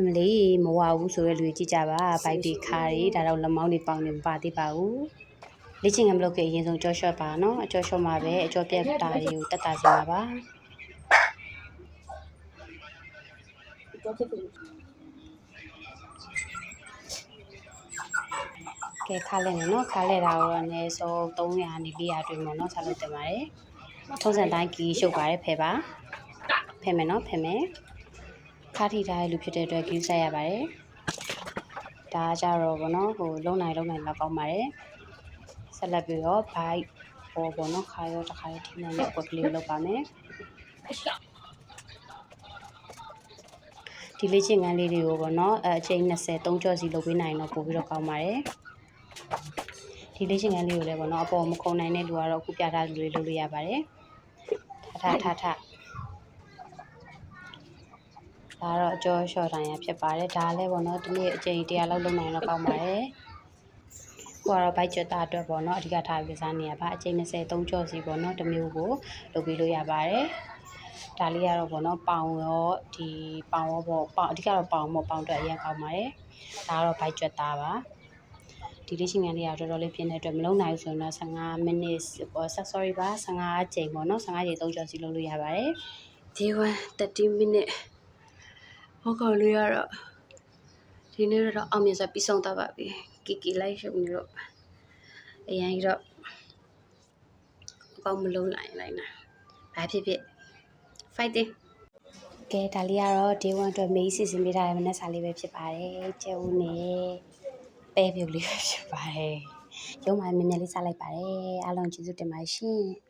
မလေးမဝဘူးဆိုရလူကြည့်ကြပါဘိုက်ဒီခါရီဒါတော့လက်မောင်းတွေပေါင်နေမပါသေးပါဘူးလေ့ကျင့်ခန်းမလုပ်ခင်အရင်ဆုံးကြောရှော့ပါနော်အကြောရှော့မှာပဲအကြောပြက်တာတွေကိုတက်တာစီမှာပါကဲခါလဲနေနော်ခါလဲတာကိုတော့အနည်းဆုံး300နဲ့400အတွင်းပေါ့နော်ဆက်လုပ်တင်ပါတယ်ထုံးစံတိုင်းကီရှုပ်ပါတယ်ဖယ်ပါဖယ်မယ်နော်ဖယ်မယ်ခါထိထားတဲ့လူဖြစ်တဲ့အတွက်ဂယူးဆက်ရပါတယ်ဒါကြတော့ဗောနော်ဟိုလုံနိုင်လောက်ကောင်းပါတယ်ဆက်လက်ပြီးတော့ဘိုက်ပေါ်ဗောနော်ခါရောတစ်ခါထိနိုင်တဲ့ဝက်ကလေးကိုလုပ်ပါမယ်ဒီလေ့ကျင့်ခန်းလေးတွေကိုဗောနော်အချိန်20 3ကြော့စီလုပ်ပေးနိုင်တော့ပို့ပြီးတော့ကောင်းပါတယ်ဒီလေ့ကျင့်ခန်းလေးကိုလည်းဗောနော်အပေါ်မခုံနိုင်တဲ့လူကတော့အခုပြထားလူတွေလုပ်လို့ရပါတယ်ထဒါတော့အကျော်ရှော့တိုင်းရဖြစ်ပါတယ်ဒါလည်းဗောနော်ဒီနေ့အချိန်100လောက်လုပ်နိုင်တော့ကောင်းပါတယ်ကိုကတော့ဘိုက်ကျွတ်တာအတွက်ပေါ့နော်အဓိကထားပြီးစားနေရပါအချိန်20 3ကြော့စီပေါ့နော်တစ်မျိုးကိုလုပ်ပြီးလို့ရပါတယ်ဒါလေးကတော့ပေါ့နော်ပေါင်ရောဒီပေါင်ရောပေါ့ပေါင်အဓိကတော့ပေါင်အတွက်အရင်ကောင်းပါတယ်ဒါကတော့ဘိုက်ကျွတ်တာပါဒီလေးချင်းကန်လေးကတော်တော်လေးပြင်းတဲ့အတွက်မလုံးနိုင်ဘူးဆိုရင်တော့15 minutes ပေါ့ sorry ပါ15ချိန်ပေါ့နော်15ချိန်3ကြော့စီလုပ်လို့ရပါတယ်ဒီ1 30 minute ဟောကောင်လေးရတော့ဒီနေ့တော့အောင်မြင်စွာပြီးဆုံးသွားပါပြီကီလိုက်ရှုပ်နေတော့အရင်တော့အကောင်းမလုံးနိုင်ဘာဖြစ် fighting ကဲဒါလေးကတော့ day 1အတွက်မေးစီစဉ်ပေးထားတဲ့မနက်စာလေးပဲဖြစ်ပါတယ်ကျဲဦးနဲ့ပဲပြုတ်လေးပဲဖြစ်ပါတယ်ရုံးမှမြင်မြင်လေးစားလိုက်ပါတယ်အားလုံးကျေးဇူးတင်ပါတယ်ရှင်